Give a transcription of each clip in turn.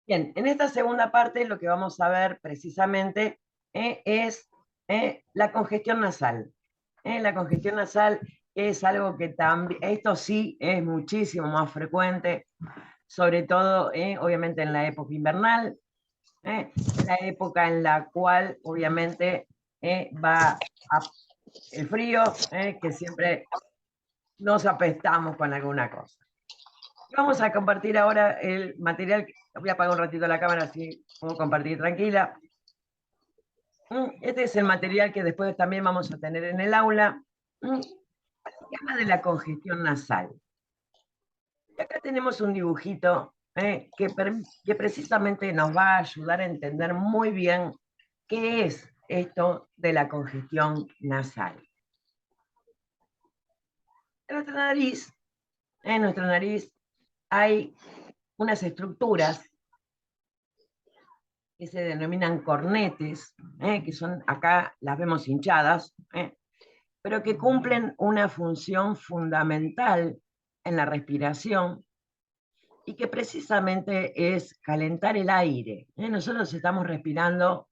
Bien, en esta segunda parte lo que vamos a ver precisamente es la congestión nasal. La congestión nasal es algo que también, esto sí es muchísimo más frecuente, sobre todo obviamente en la época invernal, la época en la cual obviamente va el frío, que siempre nos apestamos con alguna cosa. Vamos a compartir ahora el material. Voy a apagar un ratito la cámara así puedo compartir tranquila. Este es el material que después también vamos a tener en el aula. Se llama de la congestión nasal. Y acá tenemos un dibujito que precisamente nos va a ayudar a entender muy bien qué es esto de la congestión nasal. En nuestra nariz hay unas estructuras que se denominan cornetes, que son, acá las vemos hinchadas, pero que cumplen una función fundamental en la respiración y que precisamente es calentar el aire. Nosotros estamos respirando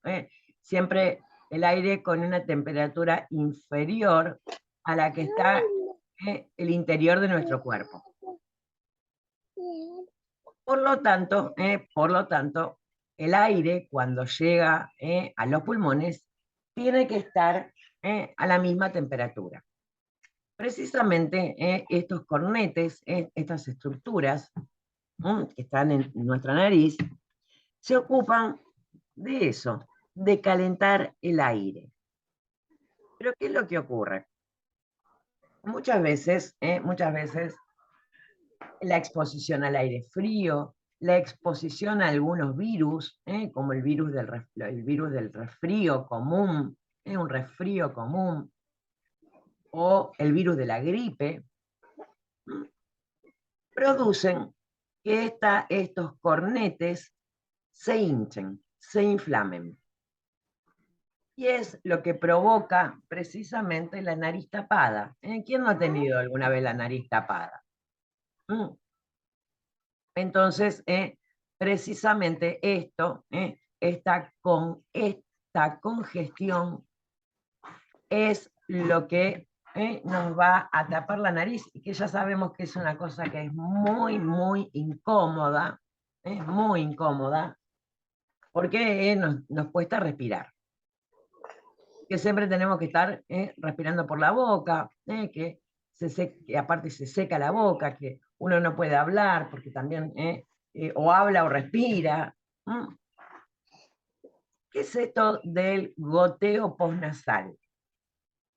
siempre el aire con una temperatura inferior a la que está el interior de nuestro cuerpo. Por lo tanto, el aire cuando llega a los pulmones tiene que estar a la misma temperatura. Precisamente estos cornetes, estas estructuras que están en nuestra nariz, se ocupan de eso, de calentar el aire. Pero ¿qué es lo que ocurre? Muchas veces la exposición al aire frío, la exposición a algunos virus, como el virus del resfrío común, un resfrío común, o el virus de la gripe, producen que estos cornetes se hinchen, se inflamen. Y es lo que provoca precisamente la nariz tapada. ¿Quién no ha tenido alguna vez la nariz tapada? Entonces, precisamente esta congestión es lo que nos va a tapar la nariz y que ya sabemos que es una cosa que es muy, muy incómoda, porque nos cuesta respirar. Que siempre tenemos que estar respirando por la boca, que aparte se seca la boca, que uno no puede hablar porque también o habla o respira. ¿Qué es esto del goteo postnasal?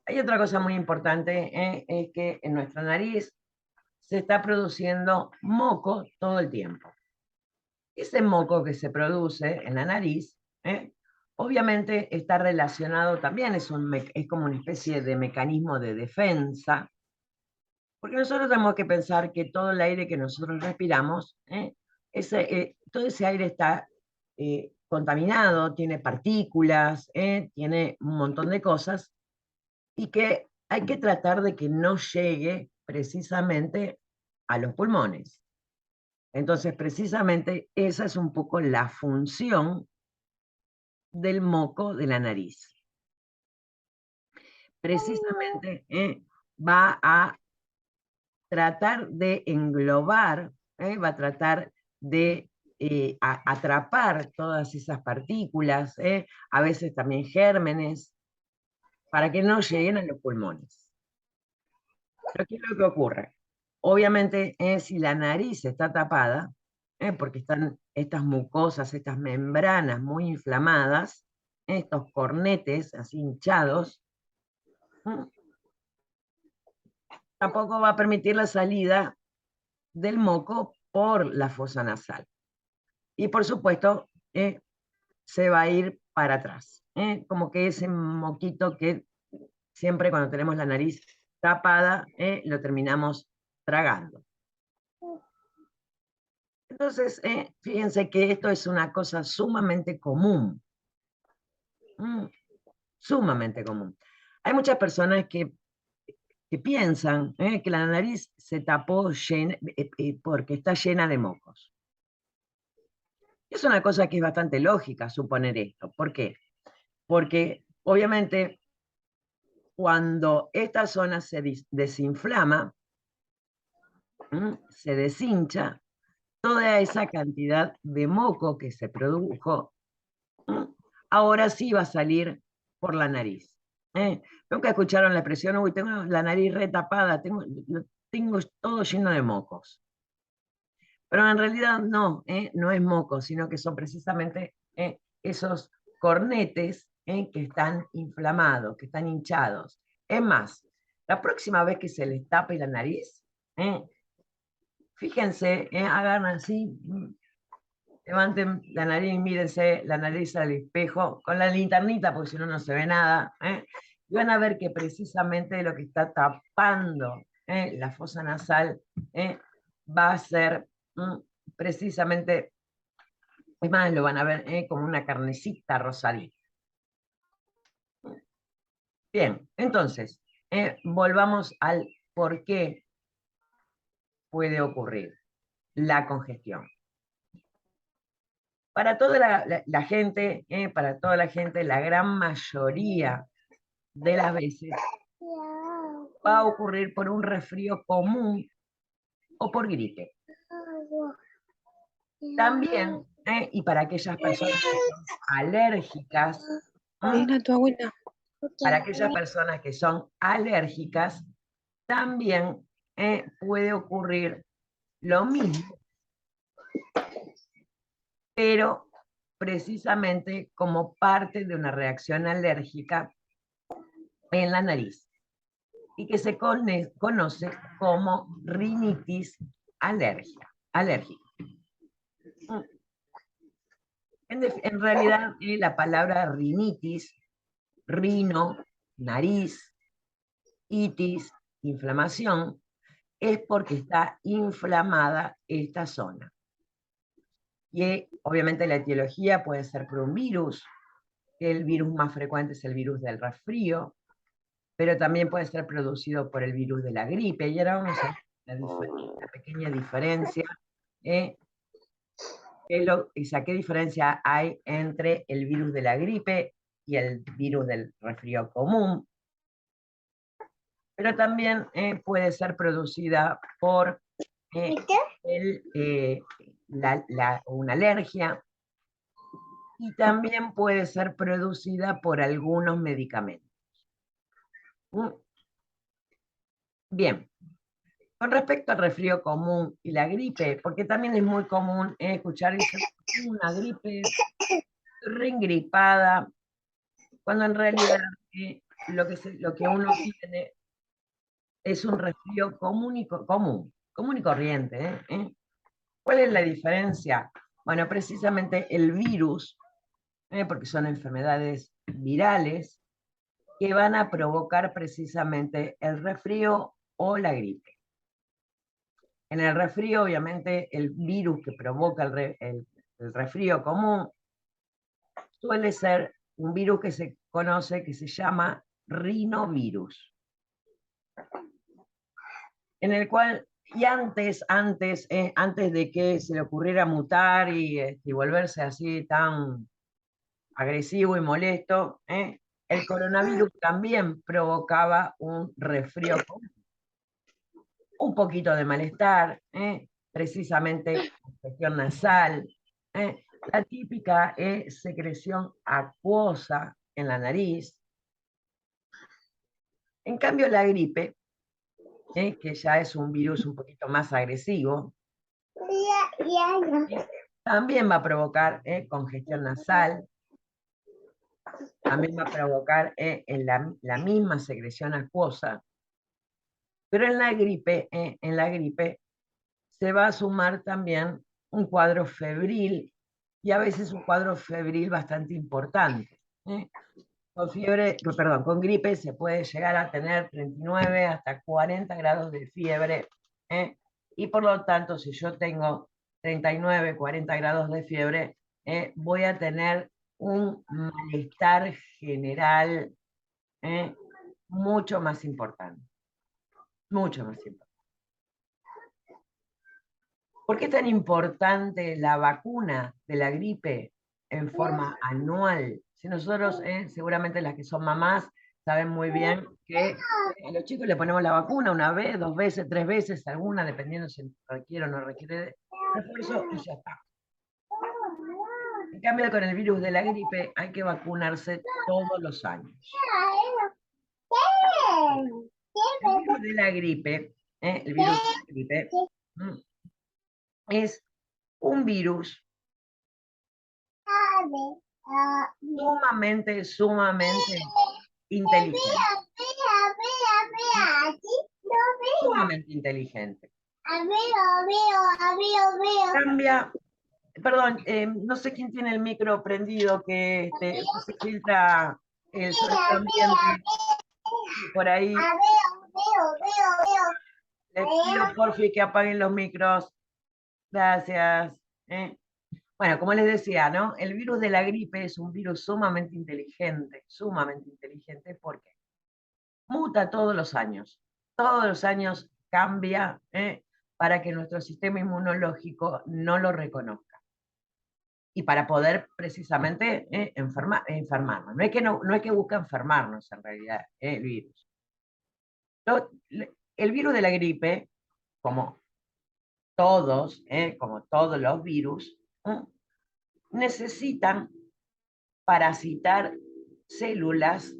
Hay otra cosa muy importante, es que en nuestra nariz se está produciendo moco todo el tiempo. Ese moco que se produce en la nariz, obviamente está relacionado también, es como una especie de mecanismo de defensa, porque nosotros tenemos que pensar que todo el aire que nosotros respiramos, todo ese aire está contaminado, tiene partículas, tiene un montón de cosas, y que hay que tratar de que no llegue precisamente a los pulmones. Entonces, precisamente esa es un poco la función del moco de la nariz. Precisamente va a tratar de englobar, va a tratar de atrapar todas esas partículas, a veces también gérmenes, para que no lleguen a los pulmones. Pero ¿qué es lo que ocurre? Obviamente, si la nariz está tapada, porque están estas mucosas, estas membranas muy inflamadas, estos cornetes así hinchados, tampoco va a permitir la salida del moco por la fosa nasal. Y por supuesto, se va a ir para atrás. Como que ese moquito que siempre cuando tenemos la nariz tapada, lo terminamos tragando. Entonces, fíjense que esto es una cosa sumamente común, sumamente común. Hay muchas personas que piensan que la nariz se tapó porque está llena de mocos. Es una cosa que es bastante lógica suponer esto. ¿Por qué? Porque obviamente cuando esta zona se desinflama, se deshincha, toda esa cantidad de moco que se produjo, ahora sí va a salir por la nariz. Nunca escucharon la expresión, uy, tengo la nariz retapada, tengo todo lleno de mocos. Pero en realidad no, no es moco, sino que son precisamente esos cornetes que están inflamados, que están hinchados. Es más, la próxima vez que se les tape la nariz, eh, fíjense, hagan así, levanten la nariz, mírense la nariz al espejo, con la linternita, porque si no, no se ve nada, y van a ver que precisamente lo que está tapando la fosa nasal va a ser precisamente, es más, lo van a ver como una carnecita rosadita. Bien, entonces, volvamos al por qué puede ocurrir la congestión. Para toda la gente, para toda la gente, la gran mayoría de las veces va a ocurrir por un resfrío común o por gripe. También, y para aquellas personas que son alérgicas, Mira tu abuela. para aquellas personas que son alérgicas, también puede ocurrir lo mismo, pero precisamente como parte de una reacción alérgica en la nariz y que se conoce como rinitis alérgica. En realidad, la palabra rinitis, rino, nariz, itis, inflamación, es porque está inflamada esta zona. Y obviamente la etiología puede ser por un virus, que el virus más frecuente es el virus del resfrío, pero también puede ser producido por el virus de la gripe. Y ahora vamos a ver la pequeña diferencia. ¿Qué diferencia hay entre el virus de la gripe y el virus del resfrío común? Pero también puede ser producida por una alergia, y también puede ser producida por algunos medicamentos. Bien, con respecto al resfrío común y la gripe, porque también es muy común escuchar una gripe reengripada, cuando en realidad lo que uno tiene es un resfrío común y corriente. ¿Cuál es la diferencia? Bueno, precisamente el virus, porque son enfermedades virales, que van a provocar precisamente el resfrío o la gripe. En el resfrío, obviamente, el virus que provoca el resfrío común suele ser un virus que se conoce, que se llama rinovirus, en el cual, y antes de que se le ocurriera mutar y volverse así tan agresivo y molesto, el coronavirus también provocaba un resfrío común, un poquito de malestar, precisamente congestión nasal, la típica secreción acuosa en la nariz. En cambio, la gripe, que ya es un virus un poquito más agresivo, también va a provocar congestión nasal, también va a provocar en la misma secreción acuosa, pero en la gripe se va a sumar también un cuadro febril, y a veces un cuadro febril bastante importante. Con gripe se puede llegar a tener 39 hasta 40 grados de fiebre, y por lo tanto, si yo tengo 39, 40 grados de fiebre, voy a tener un malestar general mucho más importante, mucho más importante. ¿Por qué es tan importante la vacuna de la gripe en forma anual? Si nosotros, seguramente las que son mamás, saben muy bien que a los chicos le ponemos la vacuna una vez, dos veces, tres veces, alguna, dependiendo si requiere o no requiere de refuerzo, y ya está. En cambio, con el virus de la gripe hay que vacunarse todos los años. El virus de la gripe, el virus de la gripe, mm, es un virus sumamente inteligente. Sumamente inteligente. Cambia, perdón, no sé quién tiene el micro prendido, que se filtra el sonido ambiente por ahí. Les pido porfi que apaguen los micros. Gracias. Bueno, como les decía, ¿no? El virus de la gripe es un virus sumamente inteligente, porque muta todos los años. Todos los años cambia, para que nuestro sistema inmunológico no lo reconozca. Y para poder precisamente enfermarnos. No es que busca enfermarnos en realidad, el virus. El virus de la gripe, como como todos los virus, necesitan parasitar células,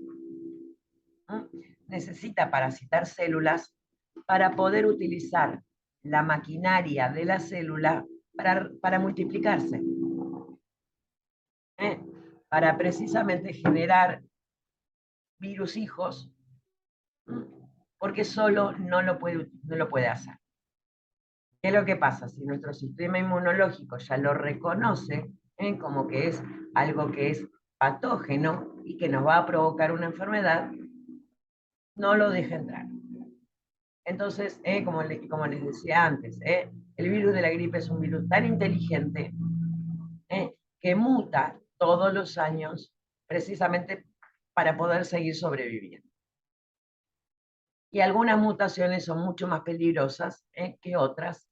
necesita parasitar células para poder utilizar la maquinaria de la célula para multiplicarse, ¿eh? Para precisamente generar virus hijos, porque solo no lo puede hacer. ¿Qué es lo que pasa? Si nuestro sistema inmunológico ya lo reconoce, como que es algo que es patógeno y que nos va a provocar una enfermedad, no lo deja entrar. Entonces, como les decía antes, el virus de la gripe es un virus tan inteligente, que muta todos los años precisamente para poder seguir sobreviviendo. Y algunas mutaciones son mucho más peligrosas, que otras.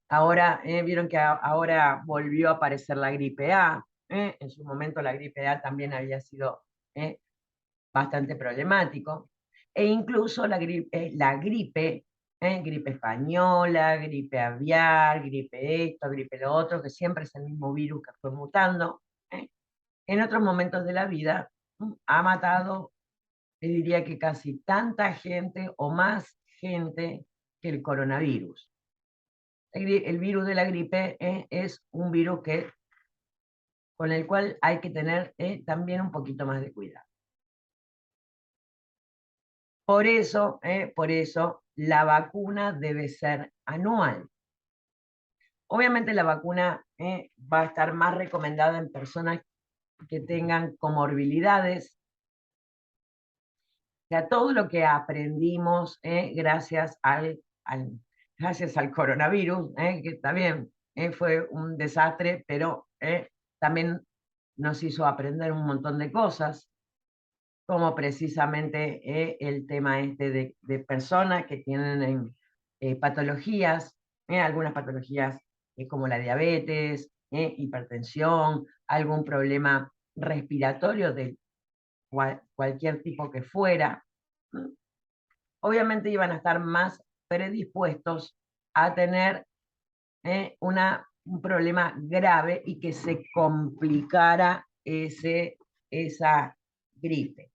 Ahora, vieron que ahora volvió a aparecer la gripe A. En su momento la gripe A también había sido bastante problemático. E incluso gripe española, gripe aviar, gripe esto, gripe lo otro, que siempre es el mismo virus que fue mutando, en otros momentos de la vida ha matado, les diría que casi tanta gente o más gente que el coronavirus. El virus de la gripe es un virus con el cual hay que tener también un poquito más de cuidado. Por eso, la vacuna debe ser anual. Obviamente la vacuna va a estar más recomendada en personas que tengan comorbilidades. O sea, todo lo que aprendimos gracias al coronavirus, que también fue un desastre, pero también nos hizo aprender un montón de cosas, como precisamente el tema de personas que tienen patologías, algunas patologías como la diabetes, hipertensión, algún problema respiratorio de cualquier tipo que fuera. Obviamente iban a estar más predispuestos a tener un problema grave y que se complicara esa gripe.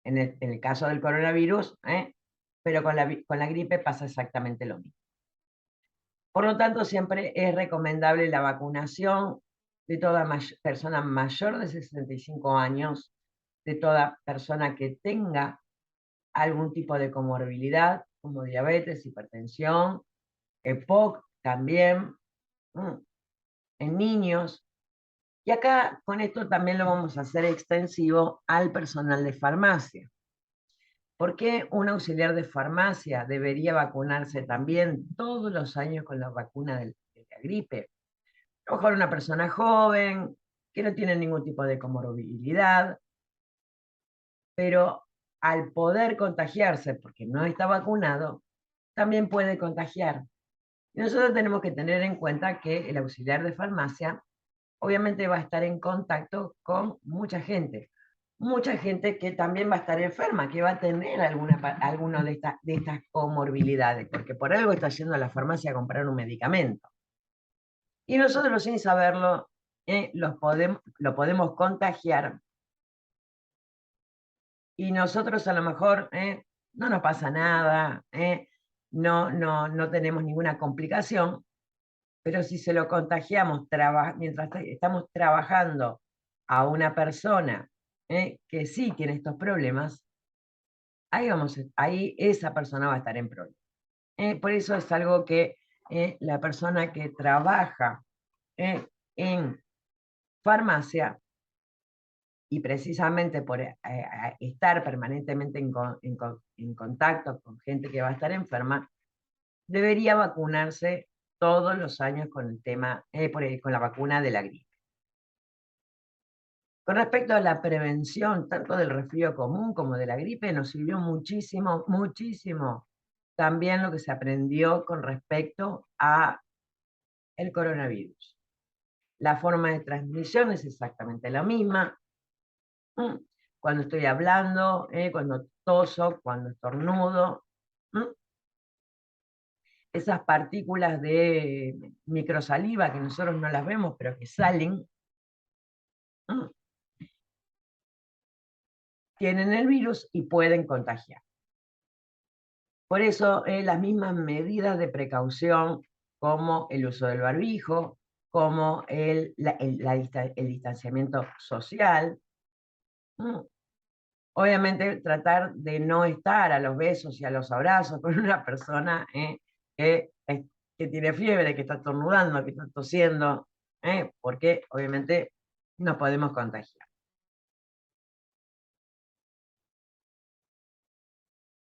En el caso del coronavirus, pero con la gripe pasa exactamente lo mismo. Por lo tanto, siempre es recomendable la vacunación de toda persona mayor de 65 años, de toda persona que tenga algún tipo de comorbilidad, como diabetes, hipertensión, EPOC también, en niños. Y acá con esto también lo vamos a hacer extensivo al personal de farmacia. ¿Por qué un auxiliar de farmacia debería vacunarse también todos los años con la vacuna de la gripe? A lo mejor una persona joven, que no tiene ningún tipo de comorbilidad, pero al poder contagiarse porque no está vacunado, también puede contagiar. Y nosotros tenemos que tener en cuenta que el auxiliar de farmacia obviamente va a estar en contacto con mucha gente que también va a estar enferma, que va a tener alguna de estas comorbilidades, porque por algo está yendo a la farmacia a comprar un medicamento. Y nosotros sin saberlo, lo podemos contagiar y nosotros a lo mejor no nos pasa nada, no tenemos ninguna complicación, pero si se lo contagiamos mientras estamos trabajando a una persona que sí tiene estos problemas, ahí esa persona va a estar en problemas. Por eso es algo que la persona que trabaja en farmacia, y precisamente por estar permanentemente en contacto con gente que va a estar enferma, debería vacunarse todos los años con el tema, con la vacuna de la gripe. Con respecto a la prevención, tanto del resfrío común como de la gripe, nos sirvió muchísimo, muchísimo también lo que se aprendió con respecto a el coronavirus. La forma de transmisión es exactamente la misma. Cuando estoy hablando, cuando toso, cuando estornudo, esas partículas de microsaliva que nosotros no las vemos, pero que salen, tienen el virus y pueden contagiar. Por eso, las mismas medidas de precaución, como el uso del barbijo, como el distanciamiento social, obviamente tratar de no estar a los besos y a los abrazos con una persona que tiene fiebre, que está estornudando, que está tosiendo, porque obviamente nos podemos contagiar.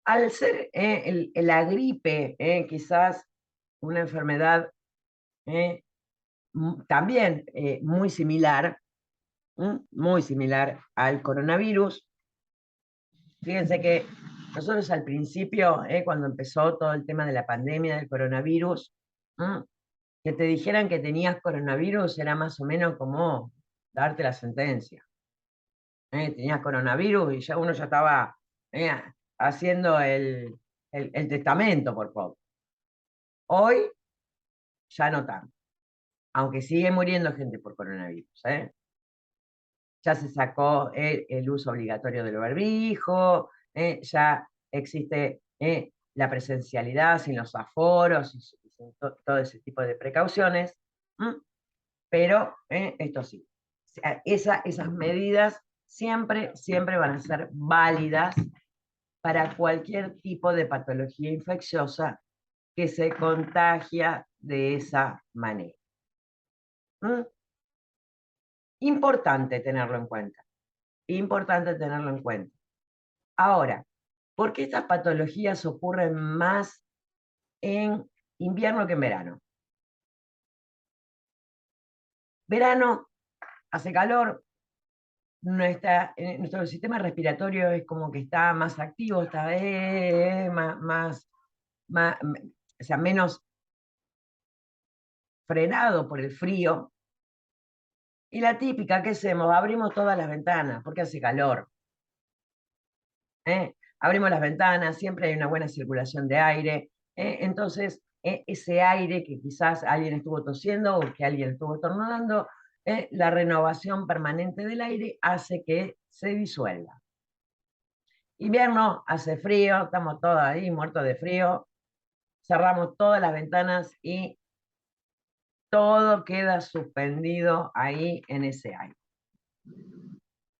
Al ser la gripe quizás una enfermedad también muy similar al coronavirus. Fíjense que nosotros al principio, cuando empezó todo el tema de la pandemia del coronavirus, que te dijeran que tenías coronavirus era más o menos como darte la sentencia. Tenías coronavirus y uno ya estaba eh, haciendo el testamento, por favor. Hoy ya no tanto, aunque sigue muriendo gente por coronavirus. Ya se sacó el uso obligatorio del barbijo, ya existe la presencialidad sin los aforos y sin todo ese tipo de precauciones, pero esto sí, esas medidas siempre van a ser válidas para cualquier tipo de patología infecciosa que se contagia de esa manera. Importante tenerlo en cuenta. Importante tenerlo en cuenta. Ahora, ¿por qué estas patologías ocurren más en invierno que en verano? Verano hace calor, nuestro sistema respiratorio es como que está más activo, está o sea, menos frenado por el frío. Y la típica, ¿qué hacemos? Abrimos todas las ventanas porque hace calor. Abrimos las ventanas, siempre hay una buena circulación de aire. Entonces, ese aire que quizás alguien estuvo tosiendo o que alguien estuvo estornudando, la renovación permanente del aire hace que se disuelva. Invierno, hace frío, estamos todos ahí muertos de frío, cerramos todas las ventanas y todo queda suspendido ahí en ese aire.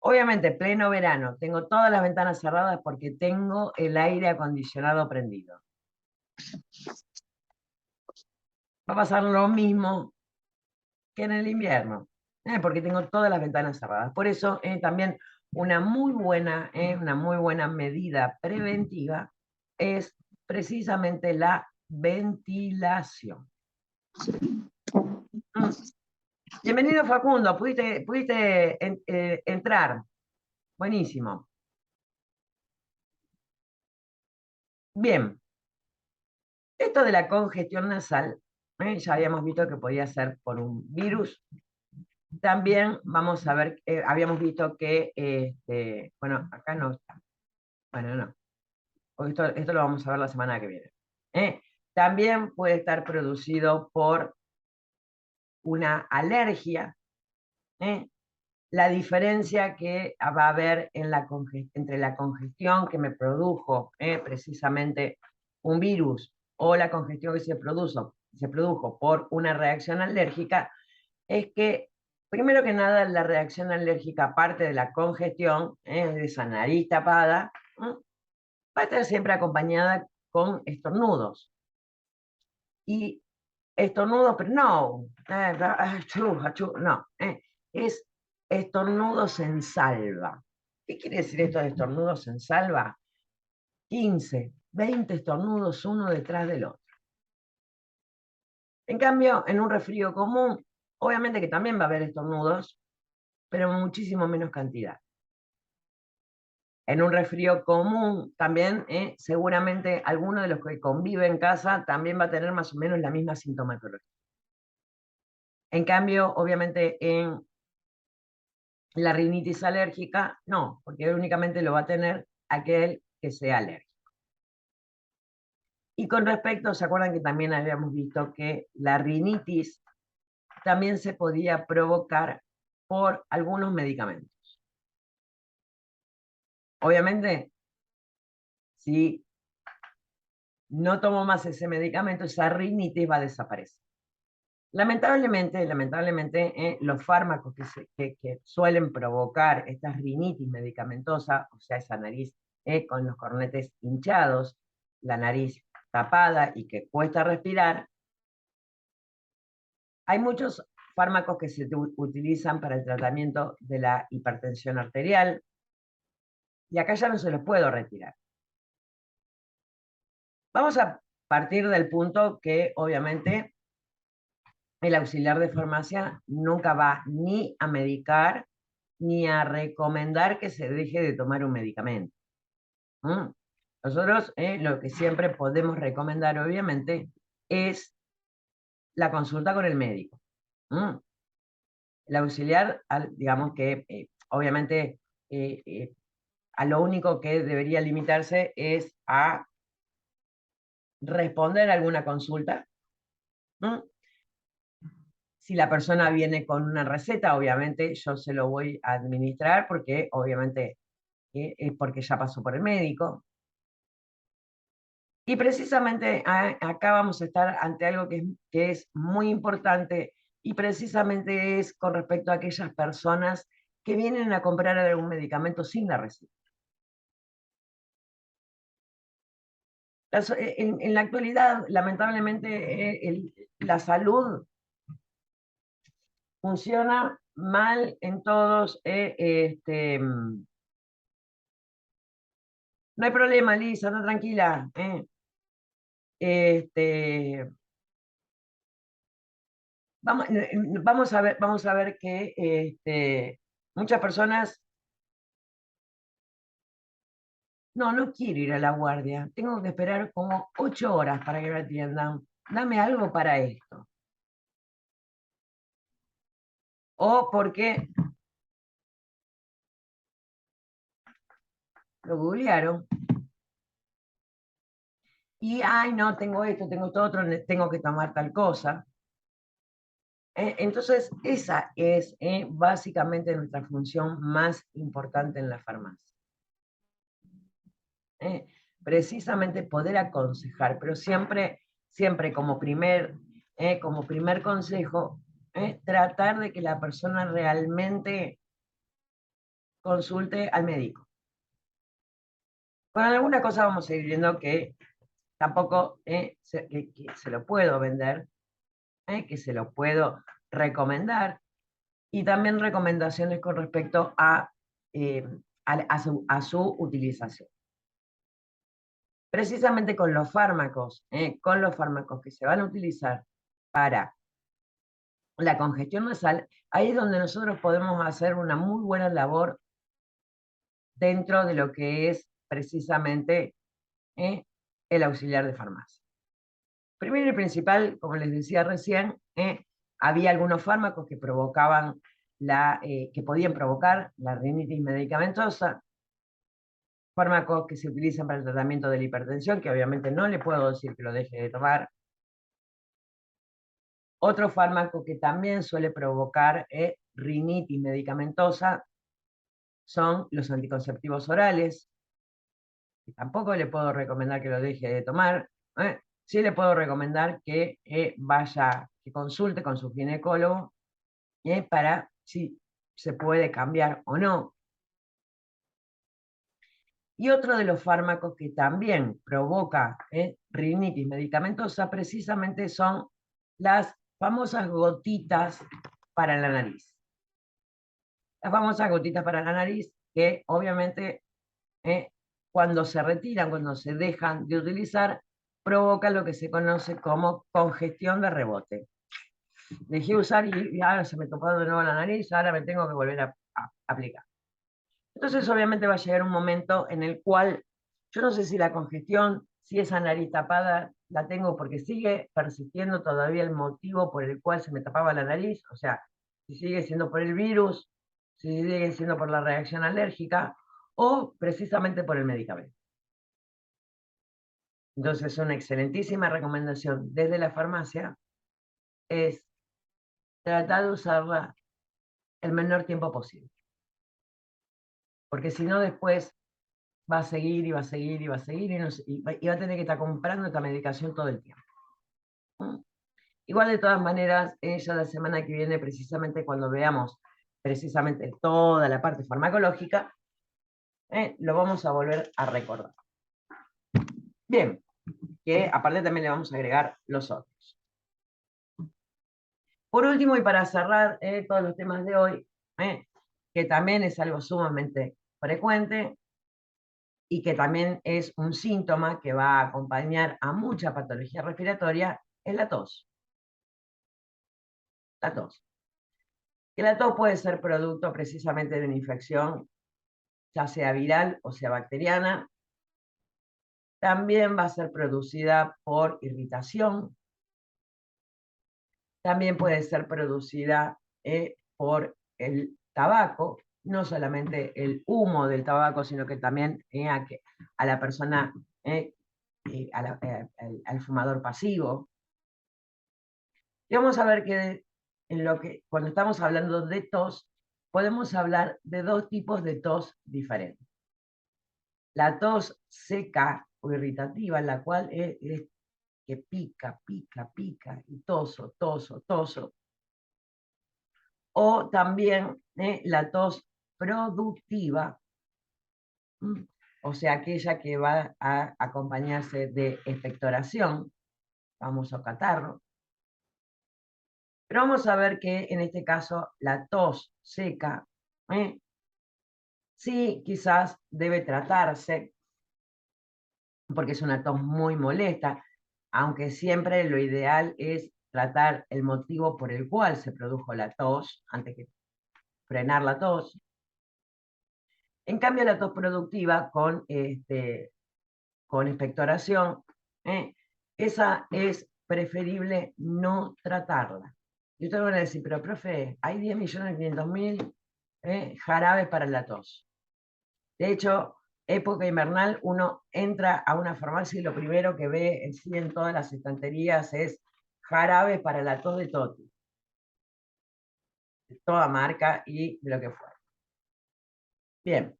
Obviamente, pleno verano, tengo todas las ventanas cerradas porque tengo el aire acondicionado prendido. Va a pasar lo mismo que en el invierno, porque tengo todas las ventanas cerradas. Por eso también una muy buena medida preventiva es precisamente la ventilación. Bienvenido, Facundo, pudiste entrar. Buenísimo. Bien. Esto de la congestión nasal, ya habíamos visto que podía ser por un virus. También vamos a ver, habíamos visto que, bueno, acá no está. Bueno, no. Esto lo vamos a ver la semana que viene. ¿eh? También puede estar producido por una alergia. ¿eh? La diferencia que va a haber en entre la congestión que me produjo precisamente un virus o la congestión que se produjo por una reacción alérgica es que, primero que nada, la reacción alérgica, aparte de la congestión, de esa nariz tapada, va a estar siempre acompañada con estornudos. Y estornudos, pero no, achú, achú, no, es estornudos en salva. ¿Qué quiere decir esto de estornudos en salva? 15, 20 estornudos uno detrás del otro. En cambio, en un resfrío común, obviamente que también va a haber estornudos, pero muchísimo menos cantidad. En un resfrío común también, seguramente alguno de los que convive en casa también va a tener más o menos la misma sintomatología. En cambio, obviamente en la rinitis alérgica, no, porque únicamente lo va a tener aquel que sea alérgico. Y con respecto, ¿se acuerdan que también habíamos visto que la rinitis también se podía provocar por algunos medicamentos? Obviamente, si no tomo más ese medicamento, esa rinitis va a desaparecer. Lamentablemente, los fármacos que suelen provocar esta rinitis medicamentosa, o sea, esa nariz con los cornetes hinchados, la nariz tapada y que cuesta respirar, hay muchos fármacos que se utilizan para el tratamiento de la hipertensión arterial, y acá ya no se los puedo retirar. Vamos a partir del punto que, obviamente, el auxiliar de farmacia nunca va ni a medicar ni a recomendar que se deje de tomar un medicamento. Nosotros lo que siempre podemos recomendar, obviamente, es la consulta con el médico. El auxiliar, digamos que obviamente a lo único que debería limitarse es a responder a alguna consulta. Si la persona viene con una receta, obviamente yo se lo voy a administrar porque obviamente es porque ya pasó por el médico. Y precisamente acá vamos a estar ante algo que es muy importante y precisamente es con respecto a aquellas personas que vienen a comprar algún medicamento sin la receta. En la actualidad, lamentablemente, la salud funciona mal en todos. No hay problema, Lisa, anda tranquila. Este, vamos a ver que muchas personas, no quiero ir a la guardia, tengo que esperar como 8 horas para que me atiendan. Dame algo para esto. O porque lo googlearon y, ay, no, tengo esto, tengo esto otro, tengo que tomar tal cosa. Entonces, esa es básicamente nuestra función más importante en la farmacia. Precisamente poder aconsejar, pero siempre como primer consejo, tratar de que la persona realmente consulte al médico. Con alguna cosa vamos a ir viendo que tampoco que se lo puedo vender, que se lo puedo recomendar, y también recomendaciones con respecto a su utilización. Precisamente con los fármacos que se van a utilizar para la congestión nasal, ahí es donde nosotros podemos hacer una muy buena labor dentro de lo que es precisamente el auxiliar de farmacia. Primero y principal, como les decía recién, había algunos fármacos que provocaban que podían provocar la rinitis medicamentosa, fármacos que se utilizan para el tratamiento de la hipertensión, que obviamente no le puedo decir que lo deje de tomar. Otro fármaco que también suele provocar rinitis medicamentosa son los anticonceptivos orales, que tampoco le puedo recomendar que lo deje de tomar. Sí le puedo recomendar que que consulte con su ginecólogo para si se puede cambiar o no. Y otro de los fármacos que también provoca rinitis medicamentosa precisamente son las famosas gotitas para la nariz. Las famosas gotitas para la nariz que obviamente cuando se retiran, cuando se dejan de utilizar, provoca lo que se conoce como congestión de rebote. Dejé usar y ahora se me topó de nuevo la nariz, ahora me tengo que volver a aplicar. Entonces obviamente va a llegar un momento en el cual yo no sé si la congestión, si esa nariz tapada la tengo porque sigue persistiendo todavía el motivo por el cual se me tapaba la nariz, o sea, si sigue siendo por el virus, si sigue siendo por la reacción alérgica o precisamente por el medicamento. Entonces una excelentísima recomendación desde la farmacia es tratar de usarla el menor tiempo posible, porque si no después va a seguir y va a seguir y va a seguir y va a tener que estar comprando esta medicación todo el tiempo. Igual de todas maneras, ya la semana que viene, precisamente cuando veamos precisamente toda la parte farmacológica, lo vamos a volver a recordar. Bien, que aparte también le vamos a agregar los otros. Por último, y para cerrar todos los temas de hoy, que también es algo sumamente frecuente, y que también es un síntoma que va a acompañar a mucha patología respiratoria, es la tos. La tos. Que la tos puede ser producto precisamente de una infección, ya sea viral o sea bacteriana. También va a ser producida por irritación. También puede ser producida por el tabaco, no solamente el humo del tabaco, sino que también a la persona, al fumador pasivo. Y vamos a ver que, cuando estamos hablando de tos, podemos hablar de dos tipos de tos diferentes. La tos seca o irritativa, en la cual es que pica, pica, pica, y toso, toso, toso. O también la tos productiva, o sea, aquella que va a acompañarse de expectoración, famoso catarro. Pero vamos a ver que en este caso la tos seca, sí quizás debe tratarse, porque es una tos muy molesta, aunque siempre lo ideal es tratar el motivo por el cual se produjo la tos, antes que frenar la tos. En cambio, la tos productiva con expectoración, esa es preferible no tratarla. Y ustedes van a decir, pero profe, hay 10.500.000 jarabes para la tos. De hecho, época invernal, uno entra a una farmacia y lo primero que ve en todas las estanterías es jarabes para la tos de Toti, de toda marca y de lo que fuera. Bien,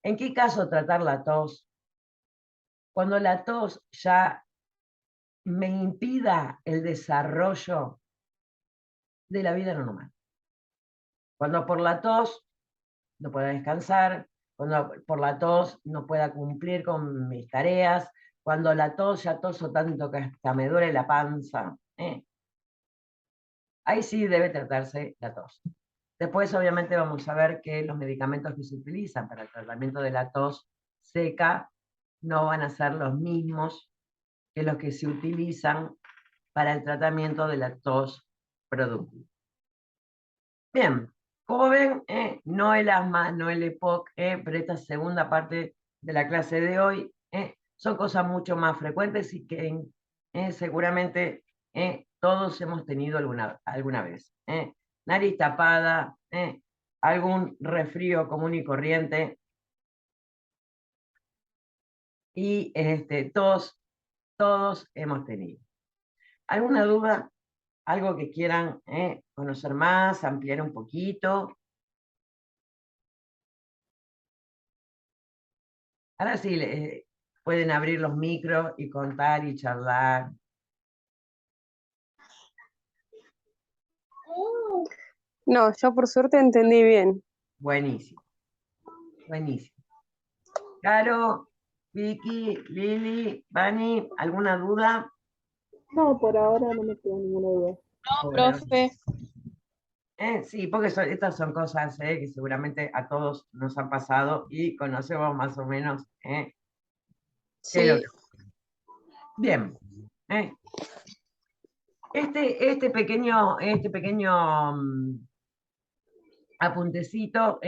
¿en qué caso tratar la tos? Cuando la tos ya me impida el desarrollo de la vida normal. Cuando por la tos no pueda descansar, cuando por la tos no pueda cumplir con mis tareas, cuando la tos ya toso tanto que hasta me duele la panza. Ahí sí debe tratarse la tos. Después, obviamente, vamos a ver que los medicamentos que se utilizan para el tratamiento de la tos seca no van a ser los mismos que los que se utilizan para el tratamiento de la tos productiva. Bien, como ven, no el asma, no el EPOC, pero esta segunda parte de la clase de hoy son cosas mucho más frecuentes y que seguramente todos hemos tenido alguna vez. Nariz tapada, algún resfrío común y corriente, y todos hemos tenido. ¿Alguna duda? ¿Algo que quieran conocer más, ampliar un poquito? Ahora sí, pueden abrir los micros y contar y charlar. No, yo por suerte entendí bien. Buenísimo, buenísimo. Caro, Vicky, Lili, Vani, ¿alguna duda? No, por ahora no me queda ninguna duda. Bueno, Profe, sí, porque estas son cosas que seguramente a todos nos han pasado y conocemos más o menos qué es lo Sí. que... Bien. Este pequeño apuntecito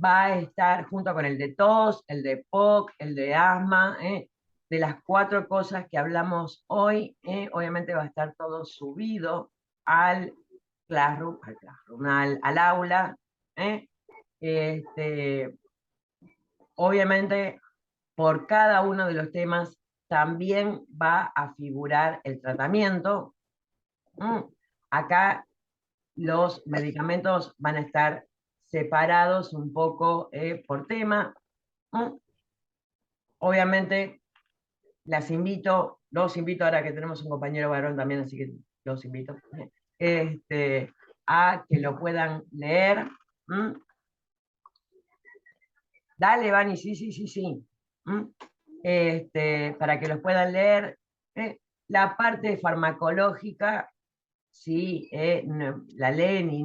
va a estar junto con el de tos, el de POC, el de asma, de las 4 cosas que hablamos hoy, obviamente va a estar todo subido al al aula. Obviamente, por cada uno de los temas también va a figurar el tratamiento. Acá los medicamentos van a estar separados un poco por tema. Obviamente, los invito ahora que tenemos un compañero varón también, así que los invito a que lo puedan leer. Dale, Vani, sí, sí, sí, sí. Para que los puedan leer. La parte farmacológica, si la leen y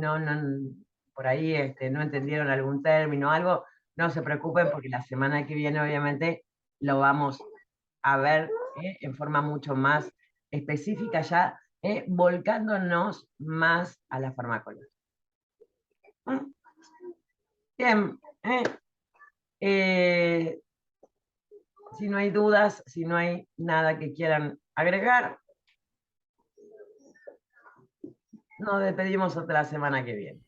por ahí no entendieron algún término o algo, no se preocupen porque la semana que viene obviamente lo vamos a ver en forma mucho más específica, ya volcándonos más a la farmacología. Bien, si no hay dudas, si no hay nada que quieran agregar, nos despedimos hasta la semana que viene.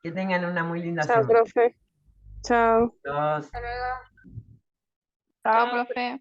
Que tengan una muy linda Chao, semana. profe. Chao. Adiós. chao, profe.